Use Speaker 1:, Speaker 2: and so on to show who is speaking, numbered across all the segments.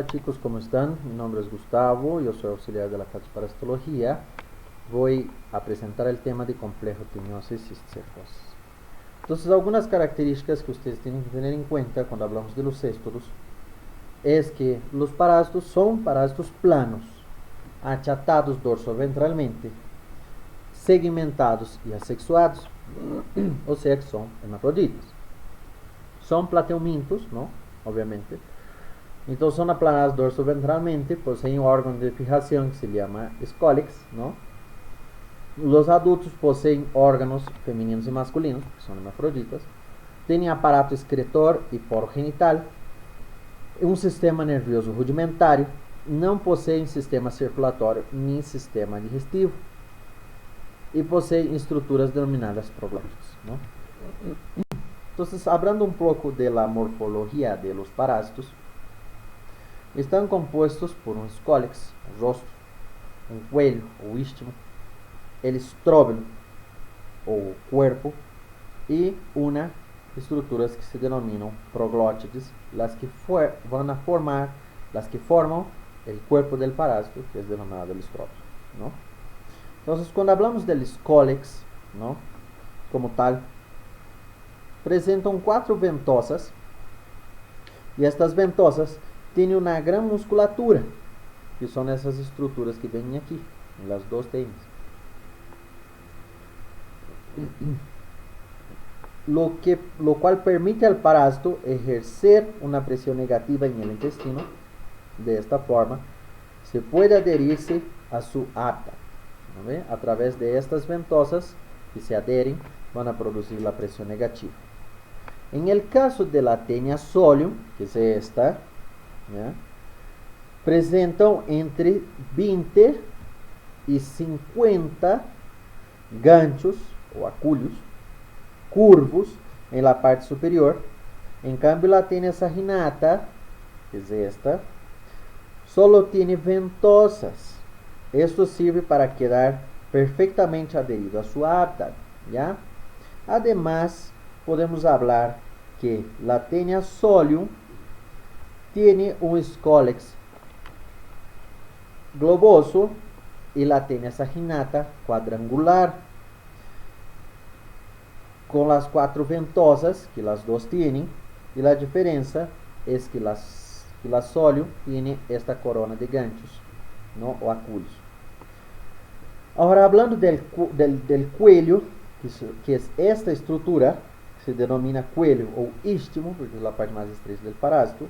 Speaker 1: Hola chicos, ¿cómo están? Mi nombre es Gustavo, yo soy auxiliar de la Parasitología. Voy a presentar el tema de complejo-tiniosis cisticercosis. Entonces, algunas características que ustedes tienen que tener en cuenta cuando hablamos de los céstodos es que los parásitos son parásitos planos, achatados dorsoventralmente, segmentados y asexuados, o sea que son hermafroditas. Son plateumintos, ¿no? Obviamente. Entonces son aplanados dorsoventralmente, poseen un órgano de fijación que se llama escólex, ¿no? Los adultos poseen órganos femeninos y masculinos, que son hermafroditas, tienen aparato excretor y poro genital, un sistema nervioso rudimentario, não poseen sistema circulatório nem sistema digestivo y poseen estructuras denominadas proglóticas, ¿no? Entonces, hablando un poco de la morfología de los parásitos, están compuestos por un escólex, un rostro, un cuello o istmo, el estróbilo o cuerpo y una estructuras que se denominan proglótides, las que forman el cuerpo del parásito, que es denominado el estróbilo, ¿no? Entonces, cuando hablamos del escólex, ¿no?, como tal, presentan 4 ventosas y estas ventosas tienen una gran musculatura, que son esas estructuras que ven aquí, en las dos teñas. Lo cual permite al parásito ejercer una presión negativa en el intestino. De esta forma, se puede adherirse a su hábitat, ¿no? A través de estas ventosas que se adhieren, van a producir la presión negativa. En el caso de la tenia solium, que es esta, ¿ya?, presentan entre 20 y 50 ganchos o aculios curvos en la parte superior. En cambio, la tenia saginata, que es esta, solo tiene ventosas. Esto sirve para quedar perfectamente adherido a su hábitat, ¿ya? Además, podemos hablar que la tenia solium tiene un escólex globoso y la tenia saginata cuadrangular, con las 4 ventosas que las dos tienen, y la diferencia es que la solium tiene esta corona de ganchos, ¿no?, o aculios. Ahora, hablando del cuello, que es esta estructura, que se denomina cuello o istmo, porque es la parte más estrecha del parásito,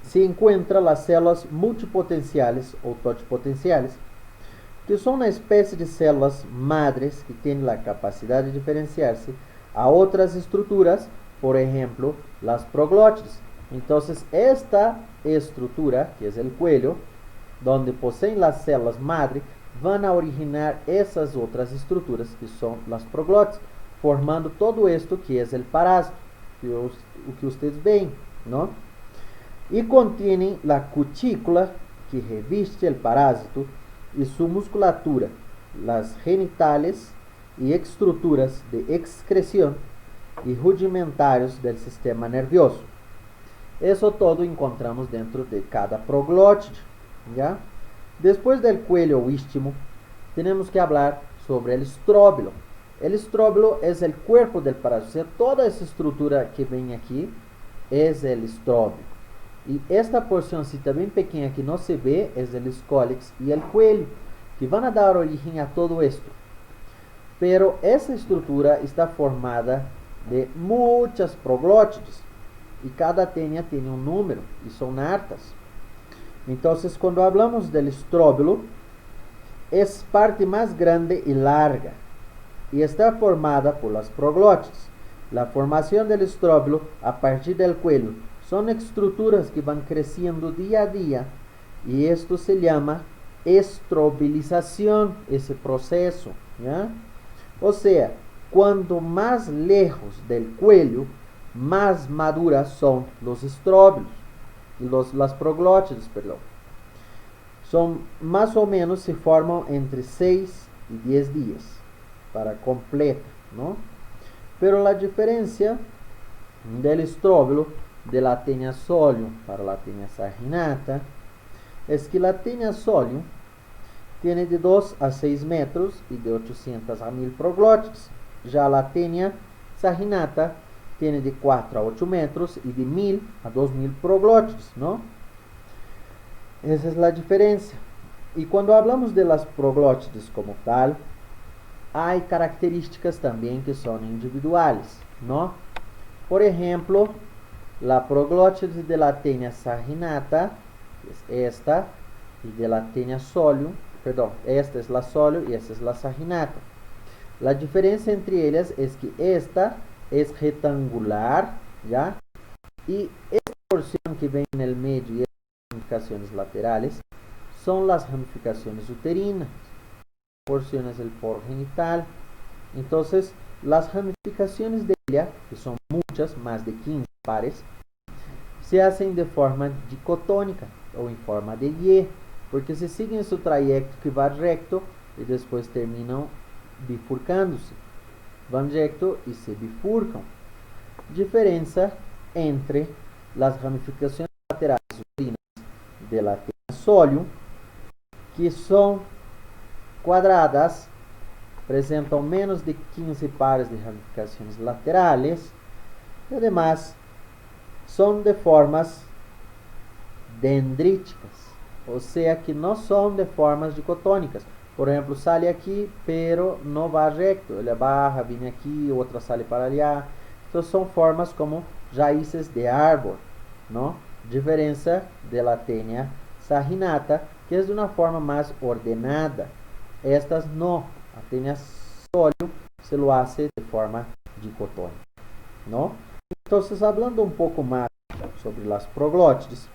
Speaker 1: se encuentran las células multipotenciales o totipotenciales, que son una especie de células madres que tienen la capacidad de diferenciarse a otras estructuras, por ejemplo, las proglótides. Entonces, esta estructura, que es el cuello, donde poseen las células madre, van a originar esas otras estructuras que son las proglótides, formando todo esto que es el parásito, que ustedes ven, ¿no? Y contienen la cutícula que reviste el parásito y su musculatura, las genitales y estructuras de excreción y rudimentarios del sistema nervioso. Eso todo encontramos dentro de cada proglótide, ¿ya? Después del cuello o istmo, tenemos que hablar sobre el estróbilo. El estróbilo es el cuerpo del parásito, o sea, toda esa estructura que ven aquí es el estróbilo. Y esta porcióncita bien pequeña que no se ve es el escólex y el cuello, que van a dar origen a todo esto. Pero esa estructura está formada de muchas proglótides, y cada tenia tiene un número, y son hartas. Entonces, cuando hablamos del estróbilo, es parte más grande y larga, y está formada por las proglótides. La formación del estróbilo a partir del cuello son estructuras que van creciendo día a día, y esto se llama estrobilización, ese proceso, ¿ya? O sea, cuanto más lejos del cuello, más maduras son los estróbilos, las proglótides, perdón. Son más o menos, se forman entre 6 y 10 días para completa, ¿no? Pero la diferencia del estróbilo de la Taenia solium para la Taenia saginata es que la Taenia solium tiene de 2 a 6 metros y de 800 a 1000 proglótides. Ya la Taenia saginata tiene de 4 a 8 metros y de 1000 a 2000 proglótides, ¿no? Esa es la diferencia. Y cuando hablamos de las proglótides como tal, hay características también que son individuales, ¿no? Por ejemplo, la proglótide de la Taenia saginata es esta, y de la Taenia solium, perdón, esta es la solium y esta es la saginata. La diferencia entre ellas es que esta es rectangular, ¿ya? Y esta porción que ven en el medio y las ramificaciones laterales son las ramificaciones uterinas. Porción es el poro genital. Entonces, las ramificaciones de ella, que son muchas, más de 15 pares, se hacen de forma dicotónica o en forma de Y, porque se siguen su trayecto que va recto y después terminam bifurcándose. Van recto y se bifurcan. Diferencia entre las ramificaciones laterales uterinas de la Taenia solium, que son cuadradas, presentan menos de 15 pares de ramificaciones laterales y además son de formas dendríticas, o sea que no son de formas dicotónicas. Por ejemplo, sale aquí, pero no va recto, ele barra, viene aquí, otra sale para allá. Entonces son formas como raíces de árbol, ¿no? Diferencia de la Taenia saginata, que es de una forma más ordenada. Estas no, a Taenia solium se lo hace de forma dicotónica, ¿no? Entonces, hablando un poco más sobre las proglótides,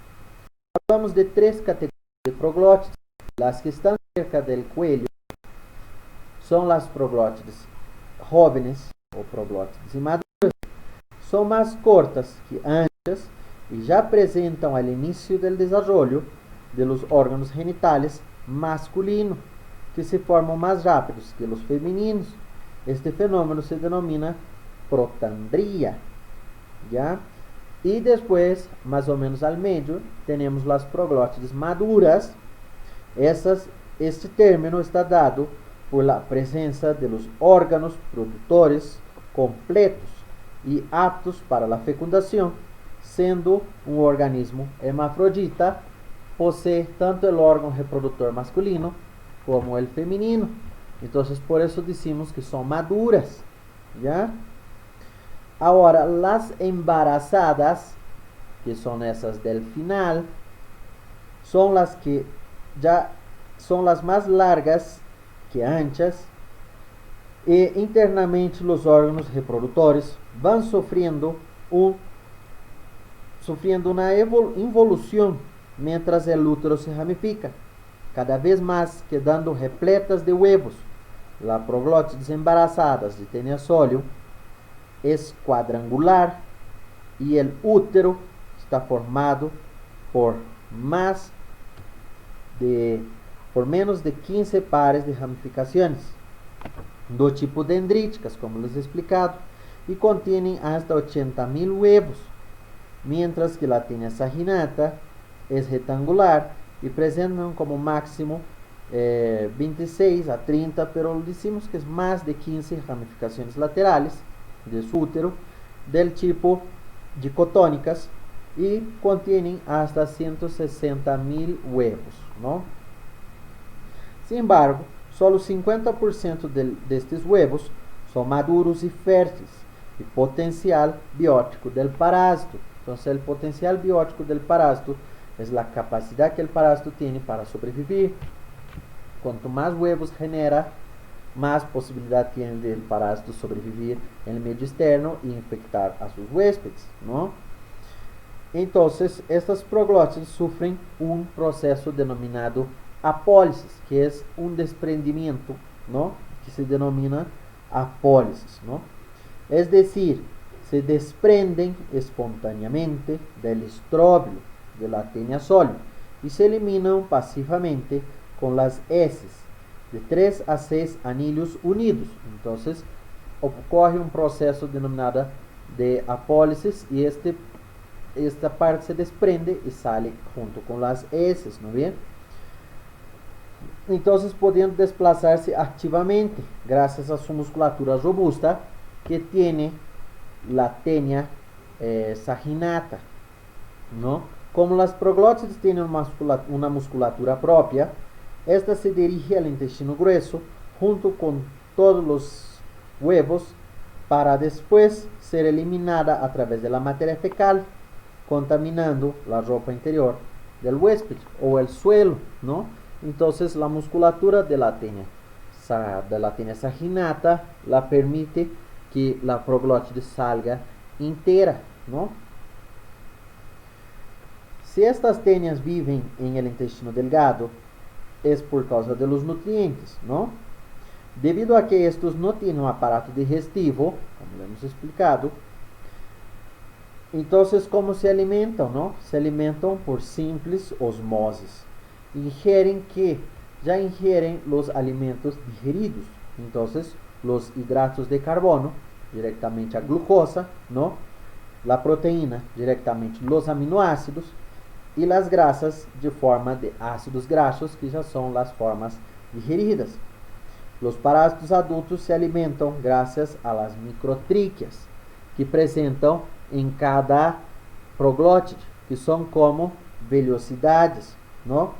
Speaker 1: hablamos de 3 categorías de proglótides. Las que están cerca del cuello son las proglótides jóvenes o proglótides inmaduras. Son más cortas que anchas y ya presentan al inicio del desarrollo de los órganos genitales masculinos, que se forman más rápidos que los femeninos. Este fenómeno se denomina protandría, ¿ya? Y después, más o menos al medio, tenemos las proglótides maduras. Este término está dado por la presencia de los órganos productores completos y aptos para la fecundación, siendo un organismo hermafrodita, posee tanto el órgano reproductor masculino como el femenino. Entonces, por eso decimos que son maduras, ¿ya? Ahora, las embarazadas, que son esas del final, son las que ya son las más largas que anchas, e internamente los órganos reproductores van sufriendo una involución mientras el útero se ramifica, cada vez más quedando repletas de huevos. La proglótides embarazadas de Taenia solium es cuadrangular y el útero está formado por menos de 15 pares de ramificaciones do tipo dendríticas, como les he explicado, y contienen hasta 80.000 huevos, mientras que la Taenia saginata es rectangular y presentan como máximo 26 a 30, pero decimos que es más de 15 ramificaciones laterales de su útero del tipo dicotónicas y contienen hasta 160.000 huevos, ¿no? Sin embargo, solo 50% de estos huevos son maduros y fértiles y potencial biótico del parásito. Entonces, el potencial biótico del parásito es la capacidad que el parásito tiene para sobrevivir. Cuanto más huevos genera, más posibilidad tiene del parásito sobrevivir en el medio externo y infectar a sus huéspedes, ¿no? Entonces, estas proglótides sufren un proceso denominado apólisis, que es un desprendimiento, ¿no? Que se denomina apólisis, ¿no? Es decir, se desprenden espontáneamente del estróbilo de la Taenia solium y se eliminan pasivamente con las heces de 3 a 6 anillos unidos. Entonces, ocurre un proceso denominado de apólisis y este esta parte se desprende y sale junto con las heces, ¿no bien? Entonces pueden desplazarse activamente gracias a su musculatura robusta que tiene la tenia saginata, ¿no? Como las proglótides tienen una musculatura propia, esta se dirige al intestino grueso junto con todos los huevos para después ser eliminada a través de la materia fecal, contaminando la ropa interior del huésped o el suelo, ¿no? Entonces la musculatura de la tenia saginata la permite que la proglótide salga entera, ¿no? Si estas tenias viven en el intestino delgado, es por causa de los nutrientes, ¿no? Debido a que estos no tienen un aparato digestivo, como lo hemos explicado, entonces, ¿cómo se alimentan, no? Se alimentan por simples osmosis. Ya ingieren los alimentos digeridos. Entonces, los hidratos de carbono, directamente a glucosa, ¿no? La proteína, directamente los aminoácidos, y las grasas de forma de ácidos grasos, que ya son las formas digeridas. Los parásitos adultos se alimentan gracias a las microtríqueas, que presentam em cada proglótide, que são como velocidades, não?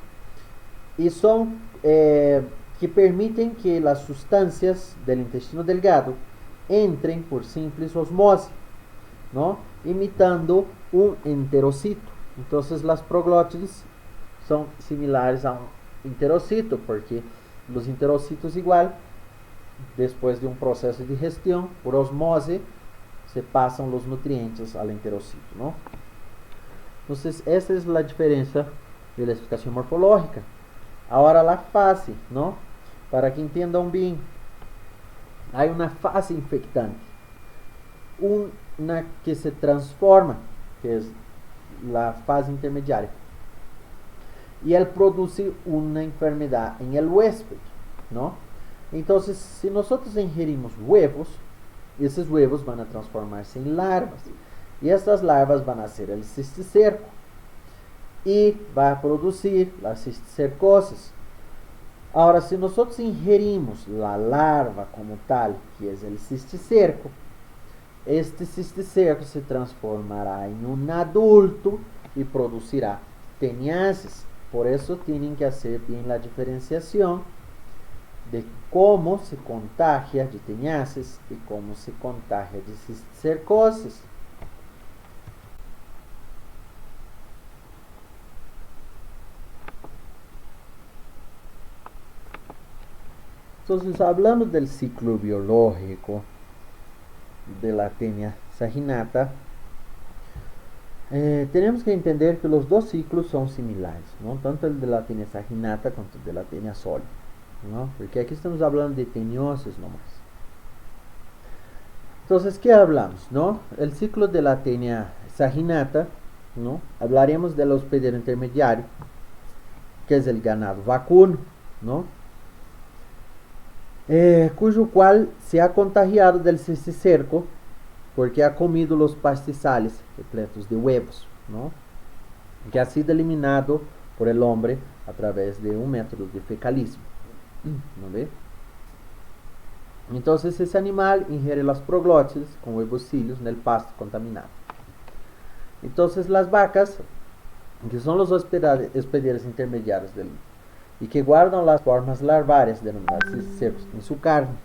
Speaker 1: E são que permitem que as substâncias do intestino delgado entrem por simples osmose, não? Imitando um enterocito. Então, as proglótides são similares a um enterocito, porque os enterocitos igual, depois de um processo de digestão, por osmose, se passam os nutrientes ao enterocito, ¿no? Entonces, esta es la diferencia de la explicación morfológica. Ahora la fase, ¿no? Para que entiendan bien, hay una fase infectante, una que se transforma, que es la fase intermediaria, y él produce una enfermedad en el huésped, ¿no? Entonces, si nosotros ingerimos huevos, esos huevos van a transformarse en larvas, y estas larvas van a ser el cisticerco, y va a producir la cisticercosis. Ahora, si nosotros ingerimos la larva como tal, que es el cisticerco, este cisticerco se transformará en un adulto y producirá teniasis. Por eso tienen que hacer bien la diferenciación de cómo se contagia de teniasis y cómo se contagia de cisticercosis. Entonces, hablando del ciclo biológico de la tenia saginata, tenemos que entender que los dos ciclos son similares, ¿no? Tanto el de la tenia saginata como el de la tenia sólida, ¿no? Porque aquí estamos hablando de teniosis nomás. Entonces, ¿qué hablamos, no? El ciclo de la tenia saginata, ¿no? Hablaremos del hospedero intermediario, que es el ganado vacuno, ¿no? Cuyo cual se ha contagiado del cisticerco porque ha comido los pastizales repletos de huevos, ¿no? Que ha sido eliminado por el hombre a través de un método de fecalismo, ¿no ve? Entonces ese animal ingiere las proglótides con huevecillos en el pasto contaminado. Entonces las vacas, que son los hospederos intermediarios y que guardan las formas larvarias denominadas cisticercos en su carne,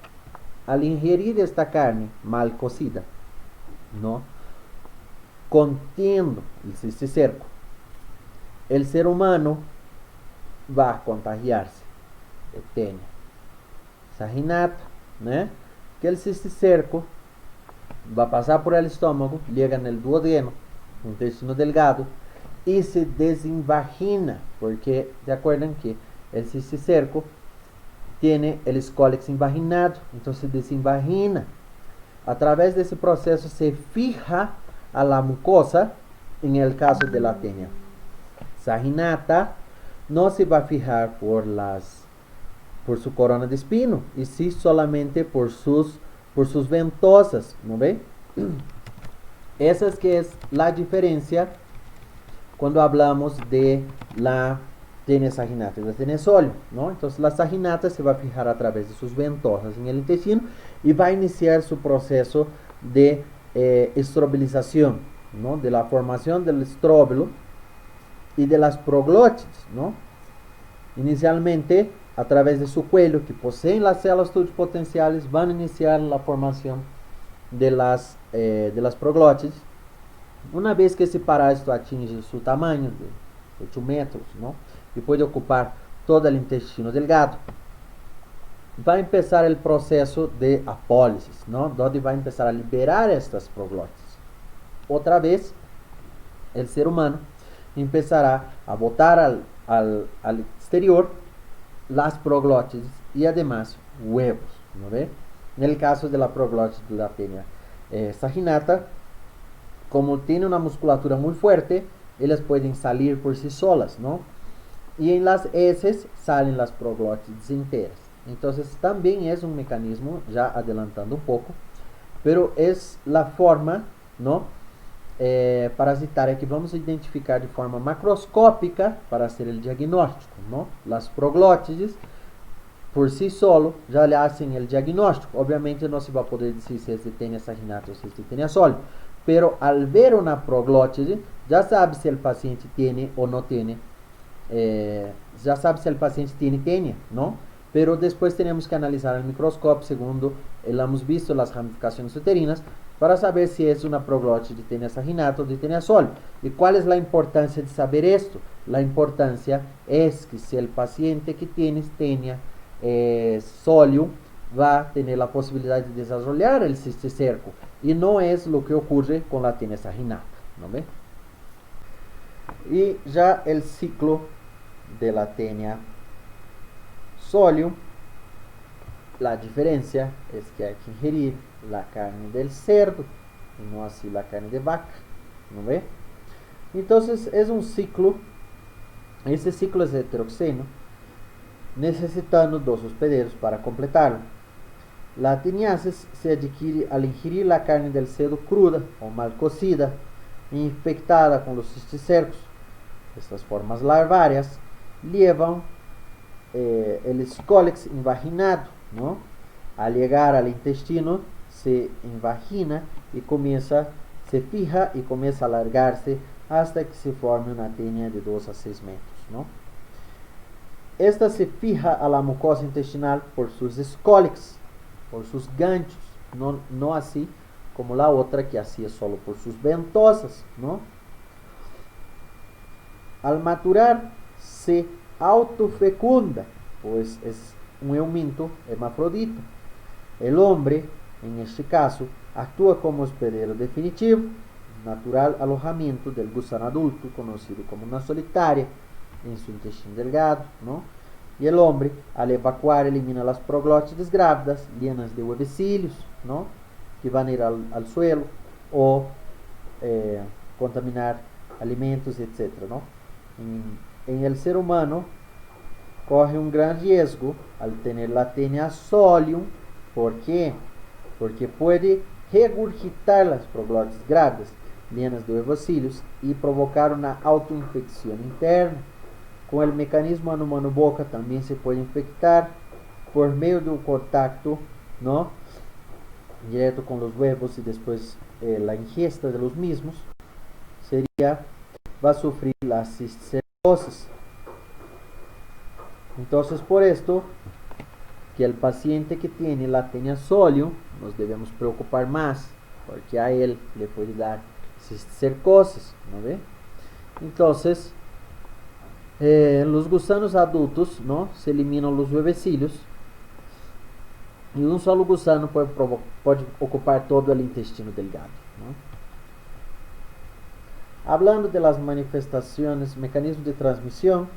Speaker 1: al ingerir esta carne mal cocida, ¿no? Contiendo el cisticerco, el ser humano va a contagiarse de tenia saginata, ¿no? Que el cisticerco va a pasar por el estómago, llega en el duodeno, intestino delgado, y se desinvagina, porque ¿se acuerdan que el cisticerco tiene el escólex invaginado? Entonces desinvagina. A través de ese proceso se fija a la mucosa. En el caso de la tenia saginata, no se va a fijar por su corona de espino, y sí solamente por sus ventosas, ¿no ve? Esa es que es la diferencia cuando hablamos de la tenia saginata y la tenia sóleo, ¿no? Entonces la saginata se va a fijar a través de sus ventosas en el intestino y va a iniciar su proceso de estrobilización, ¿no? De la formación del estróbilo y de las proglótides, ¿no? Inicialmente, a través de su cuello, que poseen las células pluripotenciales, van a iniciar la formación de las proglótides. Una vez que esse parásito atinge su tamaño de 8 metros, ¿no? Y puede ocupar todo el intestino delgado, va a empezar el proceso de apólisis, ¿no? Donde va a empezar a liberar estas proglótides. Otra vez, el ser humano empezará a botar al exterior las proglótides y además huevos, ¿no ve? En el caso de la proglótide de la tenia saginata, como tiene una musculatura muy fuerte, ellas pueden salir por sí solas, ¿no? Y en las heces salen las proglótides enteras. Entonces también es un mecanismo, ya adelantando un poco, pero es la forma, ¿no? Parasitaria que vamos a identificar de forma macroscópica para hacer el diagnóstico, ¿no? Las proglótides por sí solo ya le hacen el diagnóstico. Obviamente no se va a poder decir si es de tenia saginata o si es de tenia sóleo, pero al ver una proglótide ya sabe si el paciente tiene o no tiene, ya sabe si el paciente tiene tenia, ¿no? Pero después tenemos que analizar el microscopio, segundo hemos visto las ramificaciones uterinas, para saber si es una proglótide de tenia saginata o de tenia sóleo. ¿Y cuál es la importancia de saber esto? La importancia es que si el paciente que tiene tenia sóleo va a tener la posibilidad de desarrollar el cisticerco, y no es lo que ocurre con la tenia saginata, ¿no ve? Y ya el ciclo de la tenia sóleo, la diferencia es que hay que ingerir la carne del cerdo y no así la carne de vaca, ¿no ve? Entonces es un ciclo, este ciclo es heteroxeno, necesitando dos hospederos para completarlo. La teniasis se adquiere al ingerir la carne del cerdo cruda o mal cocida e infectada con los cisticercos. Estas formas larvarias llevan el escólex invaginado, ¿no? Al llegar al intestino se invagina y se fija y comienza a alargarse hasta que se forme una tenia de 2 a 6 metros, ¿no? Esta se fija a la mucosa intestinal por sus escólex, por sus ganchos, no así como la otra que hacía solo por sus ventosas, ¿no? Al maturar se autofecunda, pues es un euminto hermafrodita. El hombre, en este caso, actúa como hospedero definitivo, natural alojamiento del gusano adulto, conocido como una solitaria, en su intestino delgado, ¿no? Y el hombre, al evacuar, elimina las proglótides grávidas, llenas de huevecillos, ¿no? Que van a ir al suelo o contaminar alimentos, etc., ¿no? En el ser humano corre un gran riesgo al tener la tenia sóleo. ¿Por qué? Porque puede regurgitar las proglótides grávidas llenas de huevecillos y provocar una autoinfección interna. Con el mecanismo ano-mano-boca también se puede infectar por medio de un contacto, ¿no? Directo con los huevos y después la ingesta de los mismos. Va a sufrir la cisticercosis. Entonces, por esto, que el paciente que tiene la tenia sóleo, nos debemos preocupar más, porque a él le puede dar cisticercosis, ¿no ve? Entonces, los gusanos adultos, ¿no? Se eliminan los huevecillos y un solo gusano puede ocupar todo el intestino delgado, ¿no? Hablando de las manifestaciones, mecanismos de transmisión,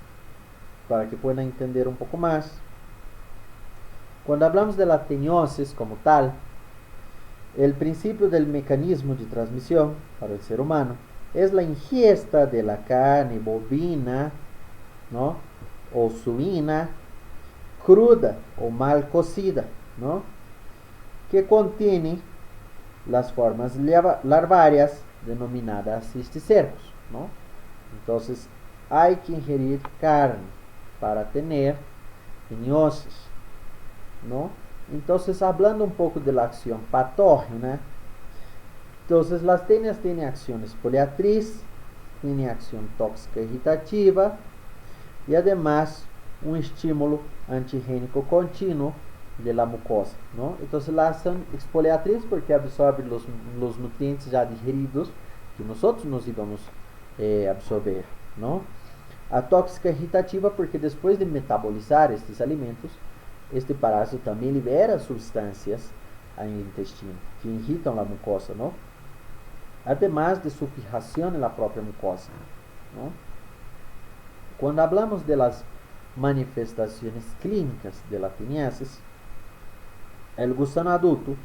Speaker 1: para que puedan entender un poco más. Cuando hablamos de la teniosis como tal, el principio del mecanismo de transmisión para el ser humano es la ingesta de la carne bovina, ¿no? O suina, cruda o mal cocida, ¿no? Que contiene las formas larvarias denominadas cisticercos, ¿no? Entonces, hay que ingerir carne para tener ciniosis, ¿no? Entonces, hablando un poco de la acción patógena, entonces las tenias tienen acción exfoliatriz, tiene acción tóxica irritativa y además un estímulo antigénico continuo de la mucosa, ¿no? Entonces la acción exfoliatriz porque absorbe los nutrientes ya digeridos que nosotros nos íbamos absorber, ¿no? A tóxica irritativa porque después de metabolizar estes alimentos, este parásito também libera substâncias en el intestino que irritam a mucosa, ¿no? Además de su fijación en la propia mucosa, ¿no? Cuando hablamos de las manifestaciones clínicas de la teniasis, el gusano adulto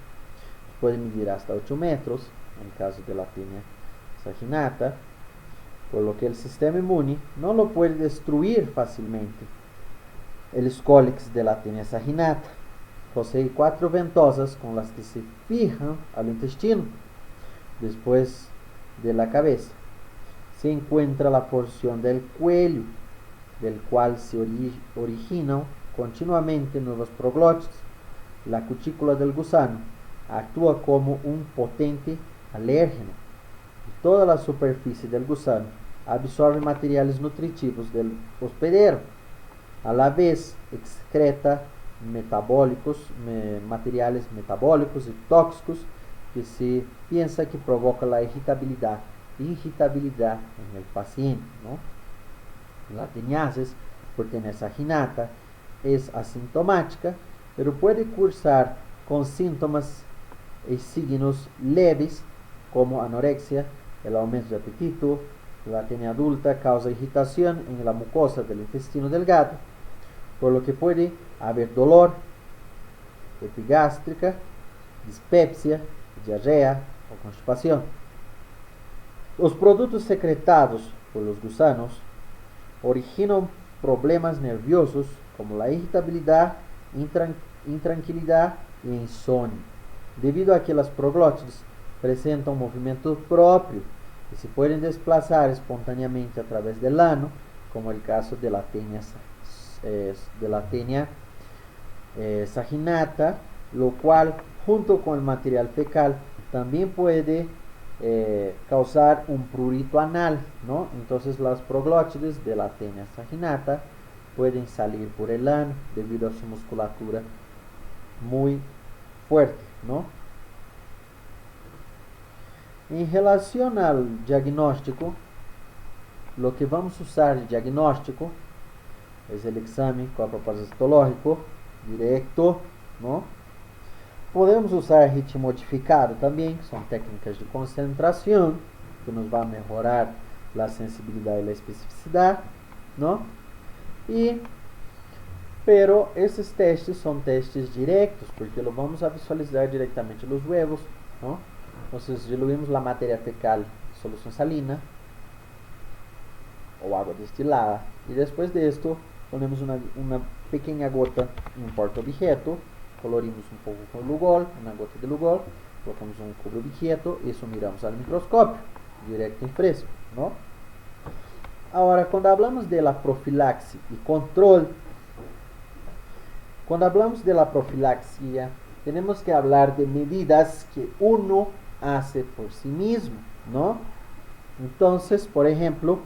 Speaker 1: puede medir hasta 8 metros, en el caso de la tenia saginata, por lo que el sistema inmune no lo puede destruir fácilmente. El Scolex de la tenia saginata posee 4 ventosas con las que se fijan al intestino. Después de la cabeza se encuentra la porción del cuello, del cual se originan continuamente nuevos proglótidos. La cutícula del gusano actúa como un potente alérgeno y toda la superficie del gusano absorbe materiales nutritivos del hospedero. A la vez excreta materiales metabólicos y tóxicos que se piensa que provoca la irritabilidad en el paciente, ¿no? La teniasis por tenia saginata es asintomática, pero puede cursar con síntomas y signos leves como anorexia, el aumento de apetito. La tenia adulta causa irritación en la mucosa del intestino delgado, por lo que puede haber dolor, epigástrica, dispepsia, diarrea o constipación. Los productos secretados por los gusanos originan problemas nerviosos como la irritabilidad, intranquilidad y insomnio, debido a que las proglótides presentan un movimiento propio y se pueden desplazar espontáneamente a través del ano, como el caso de la tenia saginata, lo cual junto con el material fecal también puede causar un prurito anal, ¿no? Entonces las proglótides de la tenia saginata pueden salir por el ano debido a su musculatura muy fuerte, ¿no? En relación al diagnóstico, lo que vamos a usar de diagnóstico es el examen corpoparasitológico directo, ¿no? Podemos usar HIT modificado também, que são técnicas de concentração, que nos vai melhorar a sensibilidade e a especificidade, não? Pero esses testes são testes diretos, porque lo vamos a visualizar diretamente nos huevos, não? Então, diluímos a matéria fecal em solução salina ou água destilada, e depois disto, ponemos uma pequena gota em um porta-objeto, colorimos um pouco com Lugol, uma gota de Lugol, colocamos um cubre-objeto, isso miramos ao microscópio, direto em fresco, ¿no? Agora, quando hablamos de la profilaxia e controle, quando hablamos de la profilaxia, temos que hablar de medidas que uno hace por sí mismo, ¿no? Entonces, por ejemplo,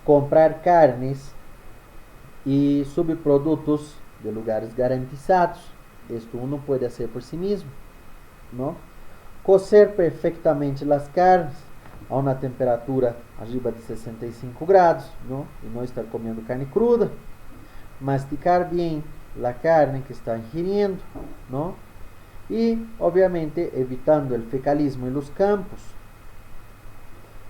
Speaker 1: comprar carnes y subproductos de lugares garantizados. Esto uno puede hacer por sí mismo, ¿no? Cocer perfectamente las carnes a una temperatura arriba de 65 grados, ¿no? Y no estar comiendo carne cruda. Masticar bien la carne que está ingiriendo, ¿no? Y obviamente evitando el fecalismo en los campos,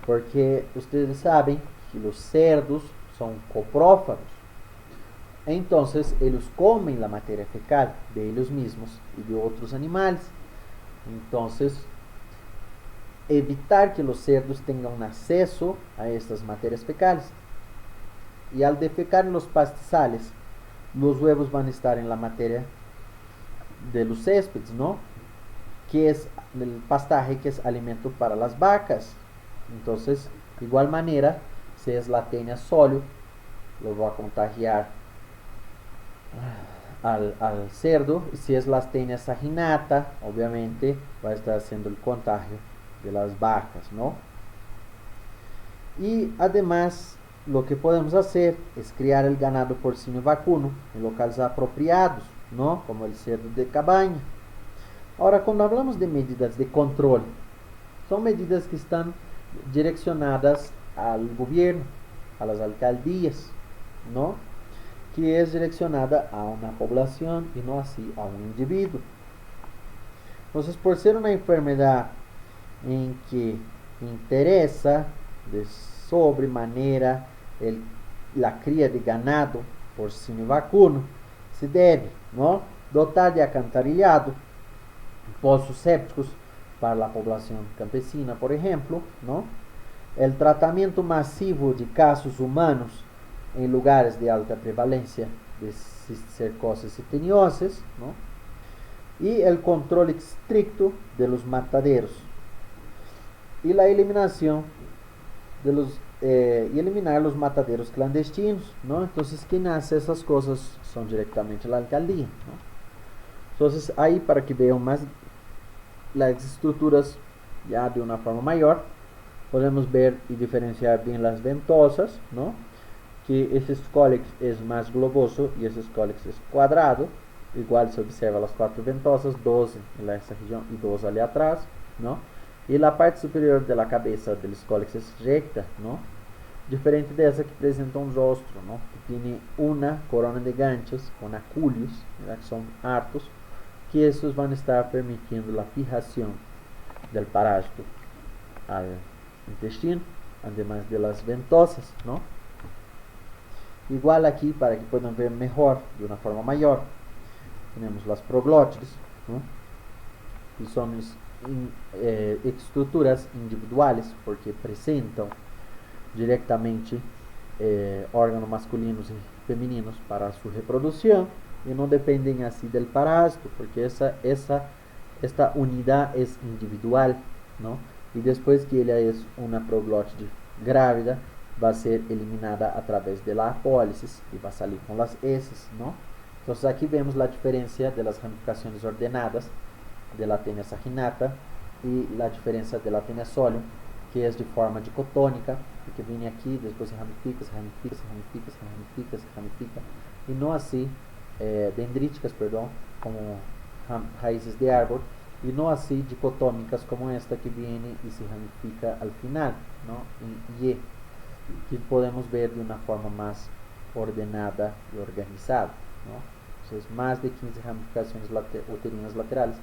Speaker 1: porque ustedes saben que los cerdos son coprófagos. Entonces, ellos comen la materia fecal de ellos mismos y de otros animales. Entonces, evitar que los cerdos tengan acceso a estas materias fecales. Y al defecar en los pastizales, los huevos van a estar en la materia de los céspedes, ¿no? Que es el pastaje, que es alimento para las vacas. Entonces, de igual manera, si es la tenia sólido, lo va a contagiar al cerdo. Y si es la tenia saginata, obviamente va a estar haciendo el contagio de las vacas, ¿no? Y además, lo que podemos hacer es criar el ganado porcino vacuno en locales apropiados, ¿no? Como el cerdo de cabaña. Ahora, cuando hablamos de medidas de control, son medidas que están direccionadas al gobierno, a las alcaldías, ¿no? Que es direccionada a una población y no así a un individuo. Entonces, por ser una enfermedad en que interesa de sobremanera la cría de ganado porcino y vacuno, se debe, ¿no?, dotar de alcantarillado, pozos sépticos para la población campesina, por ejemplo, ¿no?, el tratamiento masivo de casos humanos en lugares de alta prevalencia de cercosis y tenioses, ¿no?, y el control estricto de los mataderos y la eliminación de los eliminar los mataderos clandestinos, ¿no? Entonces, quien hace esas cosas son directamente la alcaldía, ¿no? Entonces, ahí, para que vean más las estructuras ya de una forma mayor, podemos ver y diferenciar bien las ventosas, ¿no?, que ese cólex es más globoso y ese cólex es cuadrado. Igual se observa las 4 ventosas, 12 en esta región y 2 ali atrás, ¿no? Y la parte superior de la cabeza del cólex es recta, ¿no?, diferente de esa que presenta un rostro, ¿no?, que tiene una corona de ganchos con aculios, ¿verdad?, que son hartos, que estos van a estar permitiendo la fijación del parásito al intestino, además de las ventosas, ¿no? Igual aquí, para que puedan ver mejor, de una forma mayor, tenemos las proglótides, ¿no?, que son estruturas individuales porque presentam directamente órganos masculinos y femeninos para su reproducción y no dependen así del parásito, porque esta unidad es individual, ¿no? Y después que ella es una proglótide grávida, va a ser eliminada a través de la apólisis y va a salir con las heces, ¿no? Entonces aquí vemos la diferencia de las ramificaciones ordenadas de la tenia saginata y la diferencia de la tenia solium, que es de forma dicotónica, que viene aquí, después se ramifica, se ramifica, se ramifica, se ramifica, se ramifica, y no así dendríticas, perdón, como raíces de árbol, y no así dicotómicas como esta que viene y se ramifica al final, ¿no?, en Y, que podemos ver de una forma más ordenada y organizada, ¿no? Entonces, más de 15 ramificaciones uterinas laterales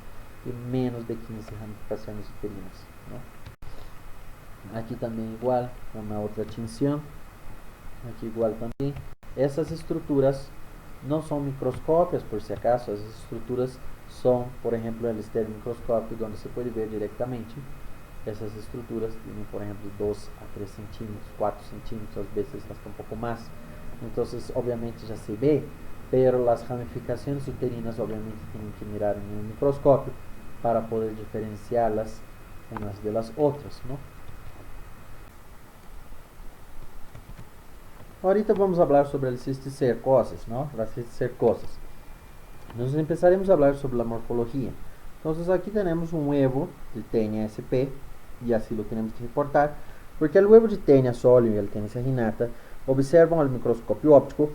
Speaker 1: y menos de 15 ramificaciones uterinas, ¿no? Aquí también igual, una otra tinción, aquí igual también. Essas estructuras no son microscópicas, por si acaso. Esas estructuras son, por ejemplo, el estereomicroscópio, donde se puede ver directamente. Essas estructuras tienen, por ejemplo, 2 a 3 centímetros, 4 centímetros, a veces hasta un poco más. Entonces, obviamente ya se ve, pero las ramificaciones uterinas obviamente tienen que mirar en el microscopio para poder diferenciarlas unas de las otras, ¿no? Ahorita vamos a hablar sobre el cisticercosis, ¿no? Las cisticercosis. Entonces empezaremos a hablar sobre la morfología. Entonces aquí tenemos un huevo de Taenia sp, y así lo tenemos que reportar, porque el huevo de Taenia solium y el Taenia saginata observan al microscopio óptico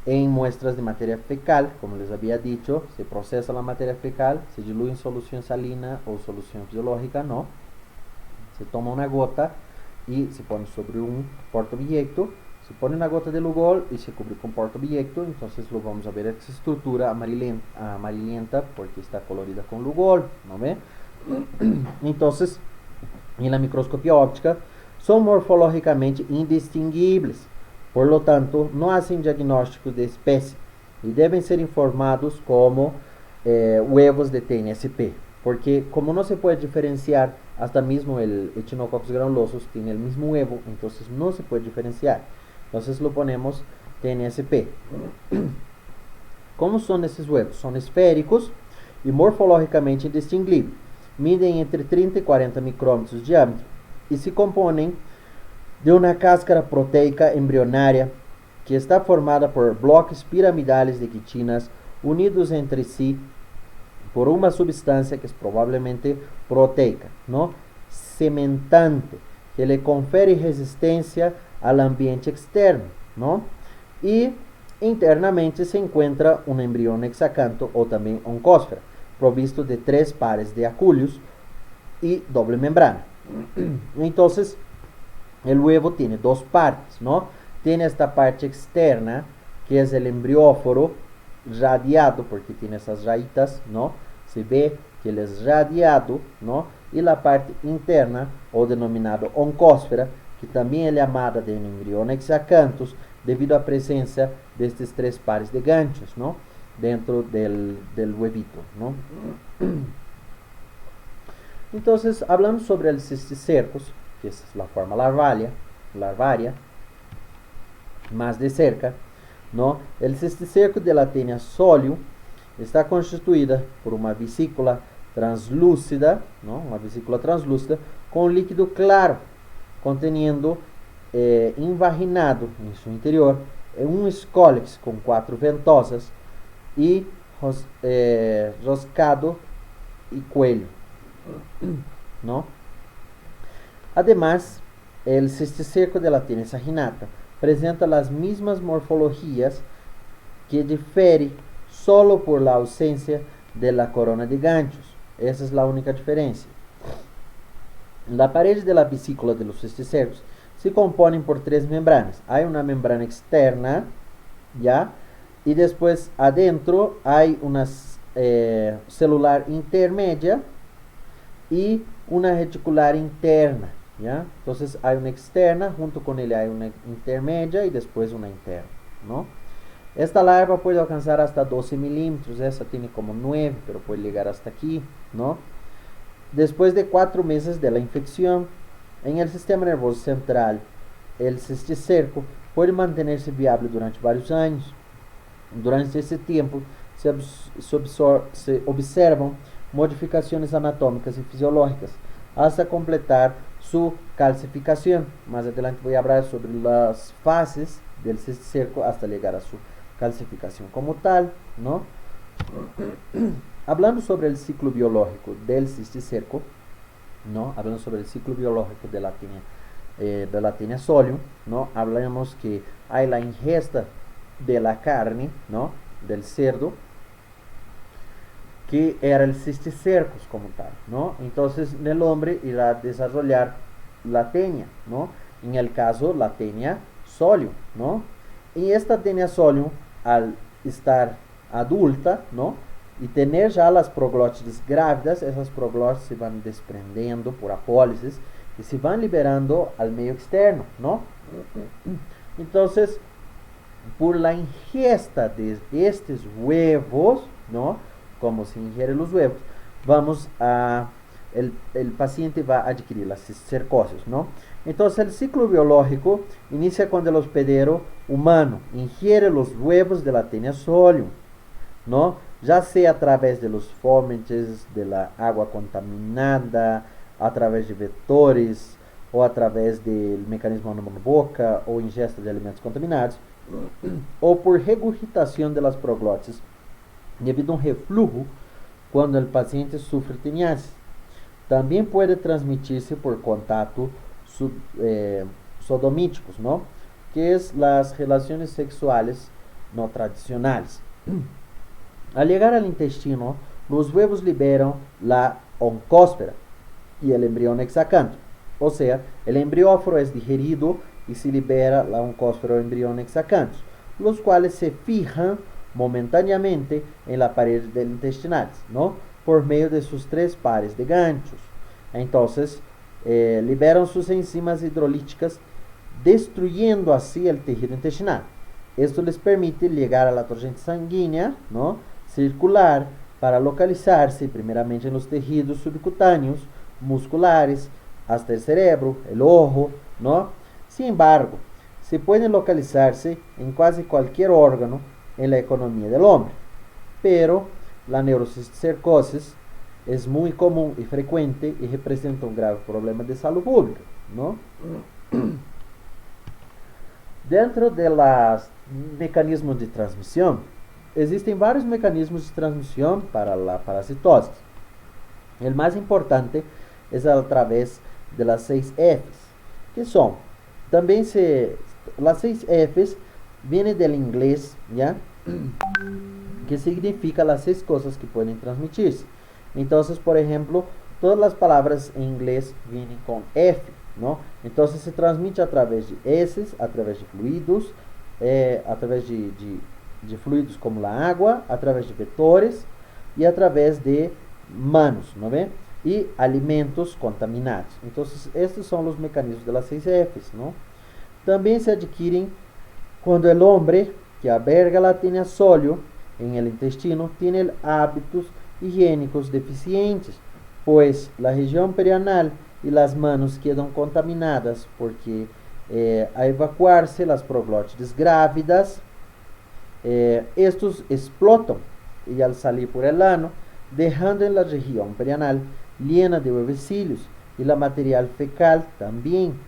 Speaker 1: en muestras de materia fecal. Como les había dicho, se procesa la materia fecal, se diluye en solución salina o solución fisiológica, ¿no? Se toma una gota y se pone sobre un portaobjeto, se pone una gota de Lugol y se cubre con portaobjeto. Entonces lo vamos a ver esta estructura amarillenta porque está colorida con Lugol, ¿no ve? Entonces, en la microscopia óptica son morfológicamente indistinguibles, por lo tanto no hacen diagnóstico de especie y deben ser informados como huevos de TNSP, porque como no se puede diferenciar, hasta mismo el Echinococcus granulosus tiene el mismo huevo, entonces no se puede diferenciar, entonces lo ponemos TNSP. ¿Cómo son esses huevos? Son esféricos e morfologicamente indistinguíveis. Midem entre 30 e 40 micrômetros de diâmetro e se compõem de una cáscara proteica embrionaria que está formada por bloques piramidales de quichinas unidos entre sí por una sustancia que es probablemente proteica, ¿no? Cementante, que le confiere resistencia al ambiente externo, ¿no? Y internamente se encuentra un embrión hexacanto o también oncósfera, provisto de 3 pares de aculeus y doble membrana. Entonces, el huevo tiene 2 partes, ¿no? Tiene esta parte externa, que es el embrióforo radiado, porque tiene esas rayitas, ¿no? Se ve que él es radiado, ¿no? Y la parte interna, o denominado oncósfera, que también es llamada de embrión hexacanthus, debido a presencia de estos 3 pares de ganchos, ¿no? Dentro del huevito, ¿no? Entonces, hablando sobre el cisticercus, que es la forma larvaria, más de cerca, ¿no? El cisticerco de la tenia solium está constituida por una vesícula translúcida, ¿no? Una vesícula translúcida con líquido claro, conteniendo invaginado en su interior un escólex con 4 ventosas y roscado y cuello, ¿no? Además, el cisticerco de la tenia saginata presenta las mismas morfologías, que difiere solo por la ausencia de la corona de ganchos. Esa es la única diferencia. La pared de la vesícula de los cisticercos se componen por 3 membranas. Hay una membrana externa, ¿ya? Y después adentro hay una celular intermedia y una reticular interna, ¿ya? Entonces hay una externa, junto con ella hay una intermedia y después una interna, ¿no? Esta larva puede alcanzar hasta 12 milímetros, esa tiene como 9, pero puede llegar hasta aquí, ¿no? Después de 4 meses de la infección, en el sistema nervioso central, el cisticerco puede mantenerse viable durante varios años. Durante ese tiempo se observan modificaciones anatómicas y fisiológicas hasta completar su calcificación. Más adelante voy a hablar sobre las fases del cisticerco hasta llegar a su calcificación como tal, ¿no? Hablando sobre el ciclo biológico del cisticerco, ¿no? Hablando sobre el ciclo biológico de la tenia solium, ¿no? Hablamos que hay la ingesta de la carne, ¿no? Del cerdo, que era el cisticercus como tal, ¿no? Entonces, en el hombre irá a desarrollar la tenia, ¿no? En el caso, la tenia solium, ¿no? Y esta tenia solium, al estar adulta, ¿no? Y tener ya las proglótides grávidas, esas proglótides se van desprendiendo por apólisis y se van liberando al medio externo, ¿no? Entonces, por la ingesta de estos huevos, ¿no? Como se ingiere los huevos, el paciente va a adquirir la cisticercosis, ¿no? Entonces, el ciclo biológico inicia cuando el hospedero humano ingiere los huevos de la tenia solium, ¿no? Ya sea a través de los fomentes, de la agua contaminada, a través de vectores, o a través del mecanismo boca o ingesta de alimentos contaminados, o por regurgitación de las proglótides, debido a un reflujo cuando el paciente sufre teniasis. También puede transmitirse por contacto sodomíticos, ¿no? Que es las relaciones sexuales no tradicionales. Al llegar al intestino, los huevos liberan la oncósfera y el embrión hexacanto. O sea, el embrióforo es digerido y se libera la oncósfera o embrión hexacanthus, los cuales se fijan momentáneamente en la pared del intestinal, ¿no? Por medio de sus 3 pares de ganchos. Entonces, liberan sus enzimas hidrolíticas, destruyendo así el tejido intestinal. Esto les permite llegar a la corriente sanguínea, ¿no? Circular, para localizarse primeramente en los tejidos subcutáneos, musculares, hasta el cerebro, el ojo, ¿no? Sin embargo, se pueden localizarse en casi cualquier órgano en la economía del hombre, pero la neurocisticercosis es muy común y frecuente y representa un grave problema de salud pública, ¿no? Dentro de los mecanismos de transmisión, existen varios mecanismos de transmisión para la parasitosis. El más importante es a través de las 6 Fs, que son, las 6 Fs vienen del inglés, ¿ya? Que significa las 6 cosas que pueden transmitirse. Entonces, por ejemplo, todas las palabras en inglés vienen con F, ¿no? Entonces se transmite a través de heces, a través de fluidos, a través de fluidos como la agua, a través de vetores y a través de manos, ¿no ve? Y alimentos contaminados. Entonces, estos son los mecanismos de las 6 Fs, ¿no? También se adquieren cuando el hombre que alberga la tinea sóleo en el intestino tiene hábitos higiénicos deficientes, pues la región perianal y las manos quedan contaminadas porque a evacuarse las proglótides grávidas, estos explotan y al salir por el ano, dejando en la región perianal llena de huevecillos y la material fecal también,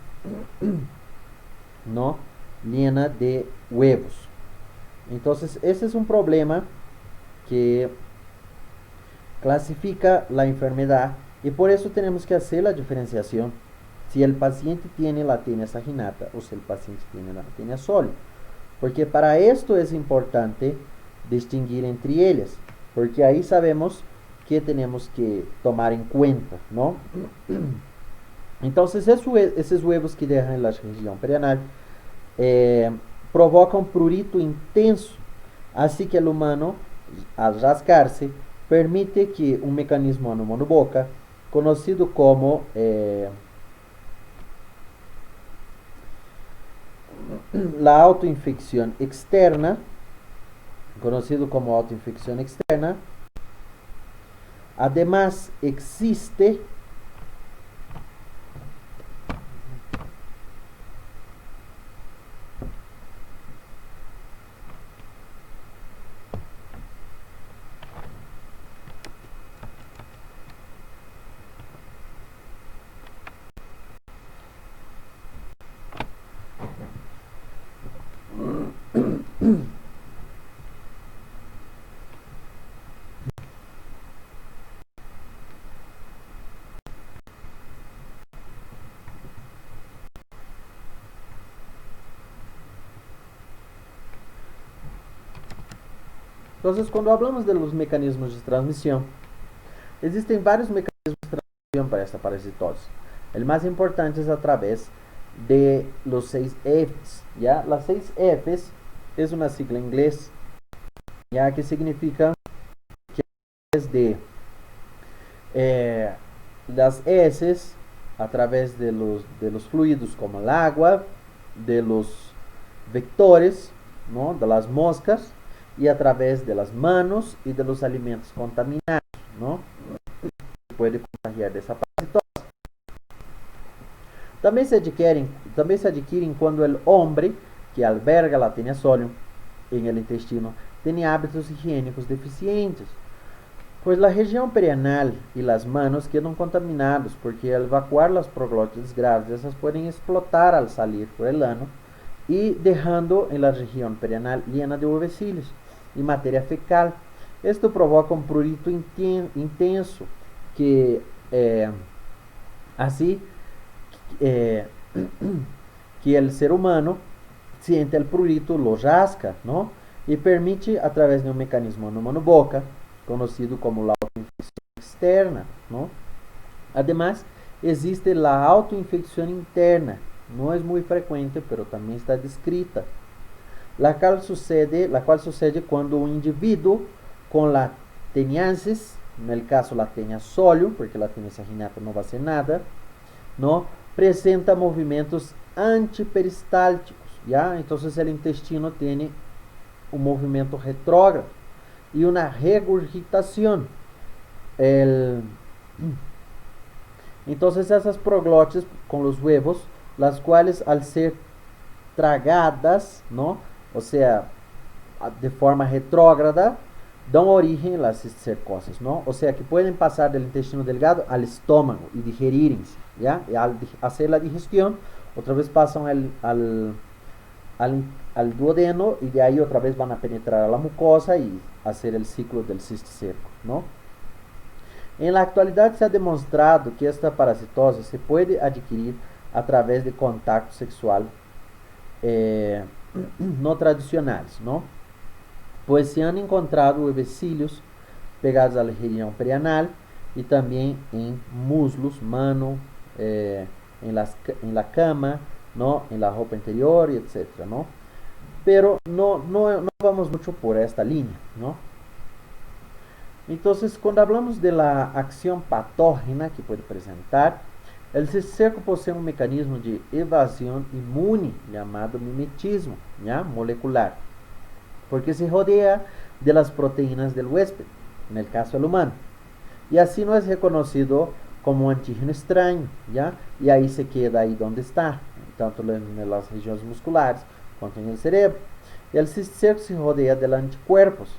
Speaker 1: ¿no? Llena de huevos. Entonces, ese es un problema que clasifica la enfermedad y por eso tenemos que hacer la diferenciación si el paciente tiene la tinea saginata o si el paciente tiene la tinea sóleo. Porque para esto es importante distinguir entre ellas, porque ahí sabemos que tenemos que tomar en cuenta, ¿no? Entonces, esos huevos que dejan en la región perianal provocan prurito intenso, así que el humano, al rascarse, permite que un mecanismo no monoboca, conocido como la autoinfección externa, además existe Entonces, cuando hablamos de los mecanismos de transmisión, existen varios mecanismos de transmisión para esta parasitosis. El más importante es a través de los 6 Fs, ¿ya? Las 6 Fs es una sigla en inglés, ¿ya? Que significa que es de las heces, a través de los fluidos como el agua, de los vectores, ¿no? De las moscas, y a través de las manos y de los alimentos contaminados, ¿no? Se puede contagiar de esa parasitosis. También se adquieren cuando el hombre que alberga la tinea sóleo en el intestino tiene hábitos higiénicos deficientes, pues la región perianal y las manos quedan contaminados porque al evacuar las proglótides grávidas, esas pueden explotar al salir por el ano y dejando en la región perianal llena de huevecillos y materia fecal. Esto provoca un prurito intenso que así que el ser humano siente el prurito, lo rasca, ¿no? Y permite a través de un mecanismo no monoboca, conocido como la autoinfección externa, ¿no? Además, existe la autoinfección interna, no es muy frecuente, pero también está descrita, la cual sucede cuando un individuo con la teniasis, en el caso la tinea sóleo, porque la tinea saginata no va a hacer nada, ¿no? Presenta movimientos antiperistálticos, ¿ya? Entonces el intestino tiene un movimiento retrógrado y una regurgitación. Entonces esas proglótides con los huevos, las cuales al ser tragadas, ¿no? O sea, de forma retrógrada, dan origen a las cistercoses, ¿no? O sea, que pueden pasar del intestino delgado al estómago y digerirse, ¿ya? Y al hacer la digestión, otra vez pasan al duodeno y de ahí otra vez van a penetrar a la mucosa y hacer el ciclo del cisticerco, ¿no? En la actualidad se ha demostrado que esta parasitosis se puede adquirir a través de contacto sexual no tradicionales, ¿no? Pues se han encontrado huevecillos pegados a la región perianal y también en muslos, mano, en la cama, ¿no? En la ropa interior y etcétera, ¿no? Pero no vamos mucho por esta línea, ¿no? Entonces, cuando hablamos de la acción patógena que puede presentar, el cisticerco posee un mecanismo de evasión inmune llamado mimetismo, ¿ya? Molecular, porque se rodea de las proteínas del huésped, en el caso del humano, y así no es reconocido como un antígeno extraño, ¿ya? Y ahí se queda ahí donde está, tanto en las regiones musculares quanto en el cerebro. Y el cisticerco se rodea de anticuerpos,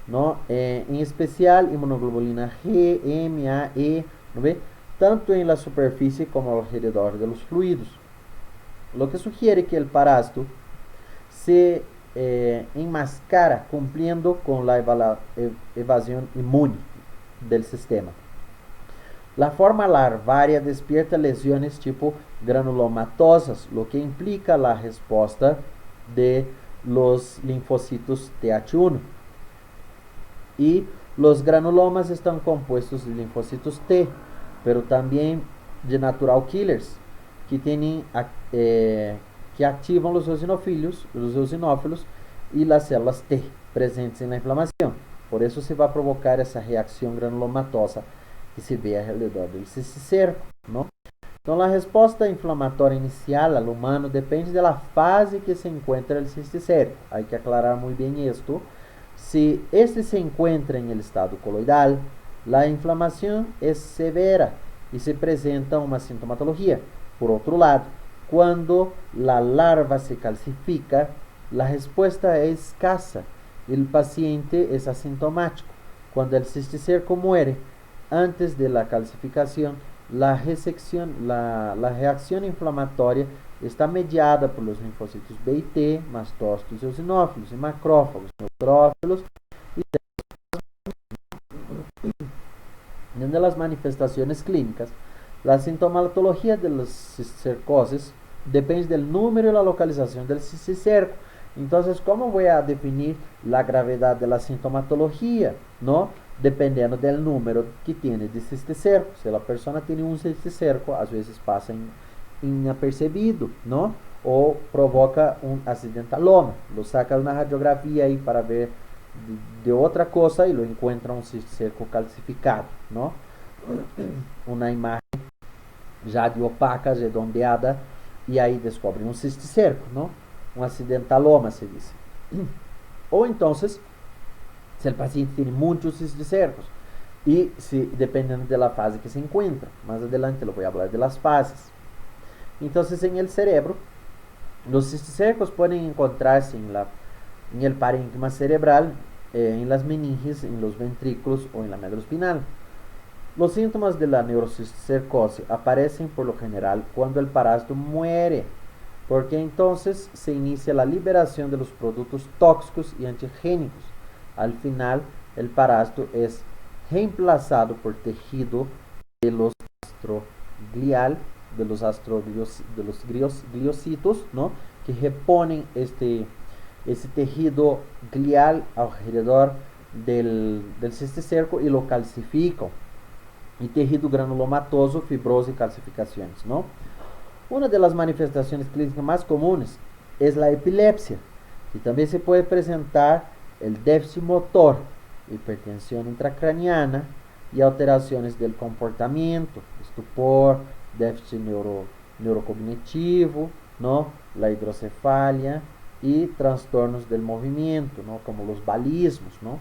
Speaker 1: ¿no? En especial inmunoglobulina G, M, A, E, ¿no ve? Tanto en la superficie como alrededor de los fluidos, lo que sugiere que el parásito se enmascara cumpliendo con la evasión inmune del sistema. La forma larvaria despierta lesiones tipo granulomatosas, lo que implica la respuesta de los linfocitos Th1. Y los granulomas están compuestos de linfocitos T, pero también de natural killers, que activan los eosinófilos y las células T presentes en la inflamación. Por eso se va a provocar esa reacción granulomatosa que se ve alrededor del cisticerco, ¿no? Então, la resposta inflamatoria inicial al humano depende de la fase que se encuentra el cisticerco. Hay que aclarar muy bien esto. Si este se encuentra en el estado coloidal, la inflamación es severa y se presenta una sintomatología. Por otro lado, cuando la larva se calcifica, la respuesta es escasa y el paciente es asintomático. Cuando el cisticerco muere, antes de la calcificación, la reacción inflamatoria está mediada por los linfocitos B y T, mastócitos eosinófilos y macrófagos, neutrófilos y de las manifestaciones clínicas. La sintomatología de las cisticercosis depende del número y la localización del cisticerco. Entonces, ¿cómo voy a definir la gravedad de la sintomatología? ¿No? Dependiendo del número que tiene de cisticerco. Si la persona tiene un cisticerco, a veces pasa inapercebido, ¿no? O provoca un acidentaloma. Lo saca de una radiografía ahí para ver de otra cosa y lo encuentra un cisticerco calcificado, ¿no? Una imagen ya de opaca, redondeada, y ahí descubren un cisticerco, ¿no? Un acidentaloma se dice. O entonces, si el paciente tiene muchos cisticercos, y si, dependiendo de la fase que se encuentra, más adelante le voy a hablar de las fases. Entonces, en el cerebro, los cisticercos pueden encontrarse en el parénquima cerebral, en las meninges, en los ventrículos o en la médula espinal. Los síntomas de la neurocisticercosis aparecen por lo general cuando el parásito muere, porque entonces se inicia la liberación de los productos tóxicos y antigénicos. Al final, el parásito es reemplazado por tejido de los gliocitos, ¿no? Que reponen ese tejido glial alrededor del cisticerco y lo calcifican. Y tejido granulomatoso, fibrosa y calcificaciones, ¿no? Una de las manifestaciones clínicas más comunes es la epilepsia, y también se puede presentar el déficit motor, hipertensión intracraniana y alteraciones del comportamiento, estupor, déficit neurocognitivo, ¿no? La hidrocefalia y trastornos del movimiento, ¿no? Como los balismos, ¿no?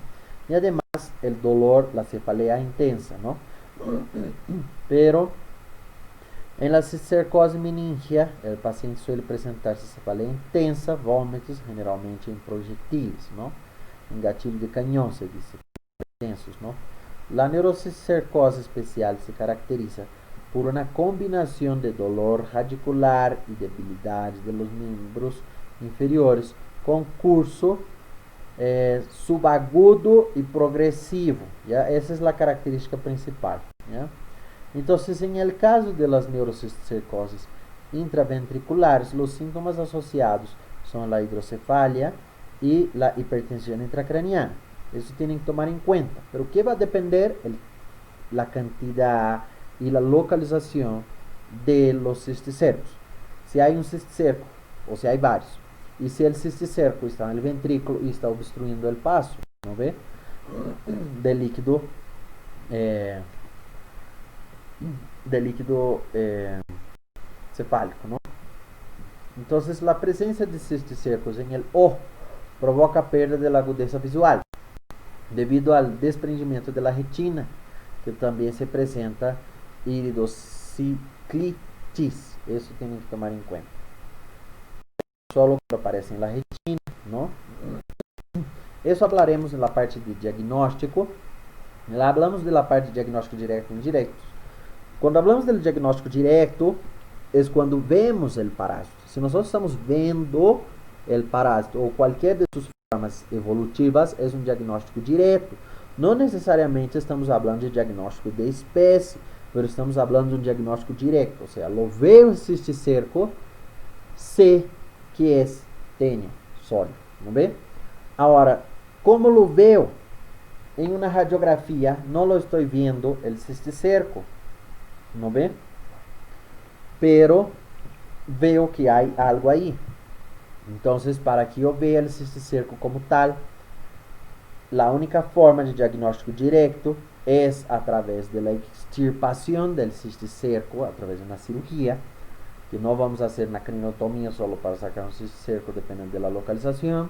Speaker 1: Y además el dolor, la cefalea intensa, ¿no? Pero en la cisticercosis meningia, el paciente suele presentar cefalea intensa, vómitos, generalmente en proyectiles, ¿no? En gatillo de cañón se dice, intensos, ¿no? La neurocisticercosis especial se caracteriza por una combinación de dolor radicular y debilidad de los miembros inferiores com curso subagudo y progresivo. ¿Ya? Esa es la característica principal. ¿Ya? Entonces, en el caso de las neurocisticercosis intraventriculares, los síntomas asociados son la hidrocefalia y la hipertensión intracraniana. Eso tienen que tomar en cuenta. Pero ¿qué va a depender? La cantidad y la localización de los cisticercos. Si hay un cisticerco o si hay varios, y si el cisticerco está en el ventrículo y está obstruyendo el paso, ¿no ve? Del líquido cefálico, ¿no? Entonces, la presencia de cisticercos en el ojo provoca pérdida de la agudeza visual debido al desprendimiento de la retina, que también se presenta iridociclitis. Eso tienen que tomar en cuenta. Solo cuando aparece en la retina, ¿no? Eso hablaremos en la parte de diagnóstico. Hablamos de la parte de diagnóstico directo e indirecto. Cuando hablamos del diagnóstico directo, es cuando vemos el parásito. Si nosotros estamos viendo el parásito o cualquier de sus formas evolutivas, es un diagnóstico directo. No necesariamente estamos hablando de diagnóstico de especie, pero estamos hablando de un diagnóstico directo. O sea, lo veo el cisticerco, sé que es tenue, sólido, ¿no ve? Ahora, como lo veo en una radiografía, no lo estoy viendo el cisticerco, ¿no ve? Pero veo que hay algo ahí. Entonces, para que yo vea el cisticerco como tal, la única forma de diagnóstico directo es a través de la extirpación del cisticerco, a través de una cirugía, que no vamos a hacer una crinotomía solo para sacar un cisticerco, dependiendo de la localización,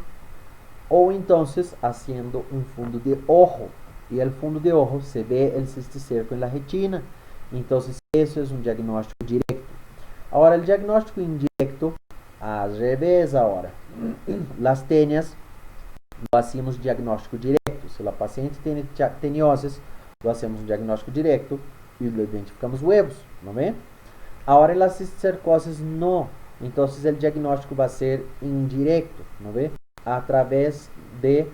Speaker 1: o entonces haciendo un fundo de ojo, y el fundo de ojo se ve el cisticerco en la retina. Entonces, eso es un diagnóstico directo. Ahora, el diagnóstico indirecto, al revés ahora. Las tenias, lo hacemos diagnóstico directo. Si la paciente tiene tenioses, lo hacemos un diagnóstico directo y lo identificamos huevos, ¿no ven? Ahora, en las cisticercosis no. Entonces, el diagnóstico va a ser indirecto, ¿no ve? A través de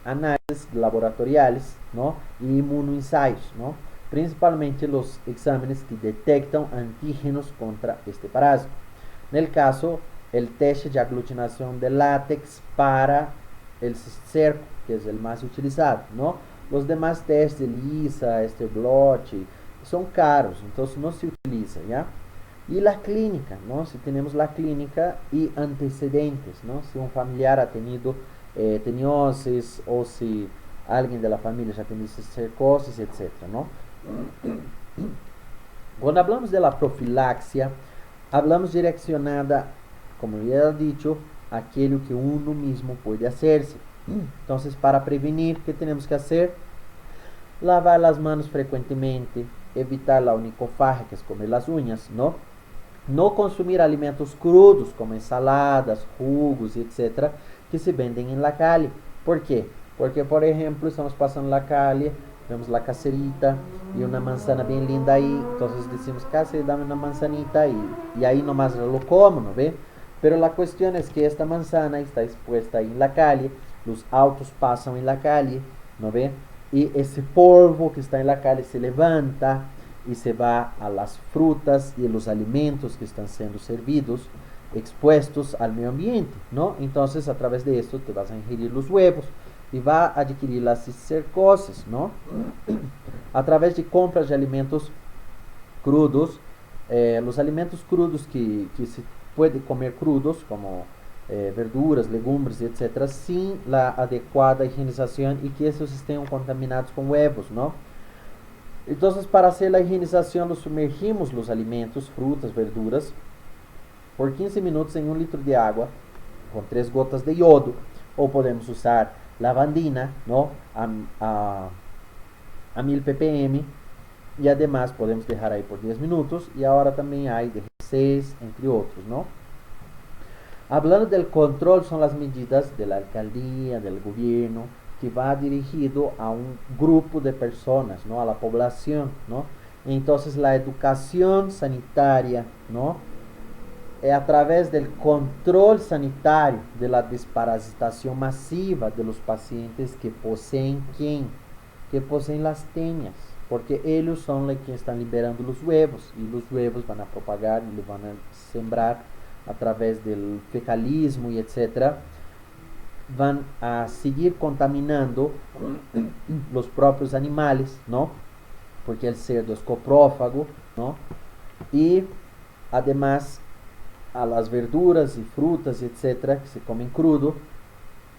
Speaker 1: análisis laboratoriales, ¿no? Y inmunoensayos, ¿no? Principalmente los exámenes que detectan antígenos contra este parásito. En el caso, el teste de aglutinación de látex para el cisticerco, que es el más utilizado, ¿no? Los demás testes de lisa, blot, son caros, entonces no se utiliza, ¿ya? Y la clínica, ¿no? Si tenemos la clínica y antecedentes, ¿no? Si un familiar ha tenido teniosis o si alguien de la familia ya ha tenido cisticercosis, etc., ¿no? Cuando hablamos de la profilaxia, hablamos direccionada, como ya he dicho, a aquello que uno mismo puede hacerse. Entonces, para prevenir, ¿qué tenemos que hacer? Lavar las manos frecuentemente, evitar la onicofagia, que es comer las uñas, ¿no? No consumir alimentos crudos, como ensaladas, jugos, etc., que se venden en la calle. ¿Por qué? Porque, por ejemplo, estamos pasando la calle, vemos la caserita y una manzana bien linda ahí, entonces decimos, casi dame una manzanita y ahí nomás lo como, ¿no ve? Pero la cuestión es que esta manzana está expuesta ahí en la calle, los autos pasan en la calle, ¿no ve? Y ese polvo que está en la calle se levanta y se va a las frutas y a los alimentos que están siendo servidos, expuestos al medio ambiente, ¿no? Entonces, a través de esto te vas a ingerir los huevos y va a adquirir las cisticercosis, ¿no? A través de compras de alimentos crudos, los alimentos crudos que se puede comer crudos, como verduras, legumbres, etc., sin la adecuada higienización y que estos estén contaminados con huevos, ¿no? Entonces, para hacer la higienización, sumergimos los alimentos, frutas, verduras, por 15 minutos en 1 litro de agua, con 3 gotas de yodo, o podemos usar lavandina, ¿no? a 1000 ppm, y además podemos dejar ahí por 10 minutos, y ahora también hay de 6, entre otros, ¿no? Hablando del control, son las medidas de la alcaldía, del gobierno, que va dirigido a un grupo de personas, ¿no? A la población, ¿no? Entonces, la educación sanitaria, ¿no? a través del control sanitario de la desparasitación masiva de los pacientes que poseen ¿quién? Que poseen las tenias, porque ellos son los que están liberando los huevos y los huevos van a propagar y los van a sembrar a través del fecalismo y etcétera, van a seguir contaminando los propios animales, ¿no? Porque el cerdo es coprófago, ¿no? Y además a las verduras y frutas, etcétera, que se comen crudo,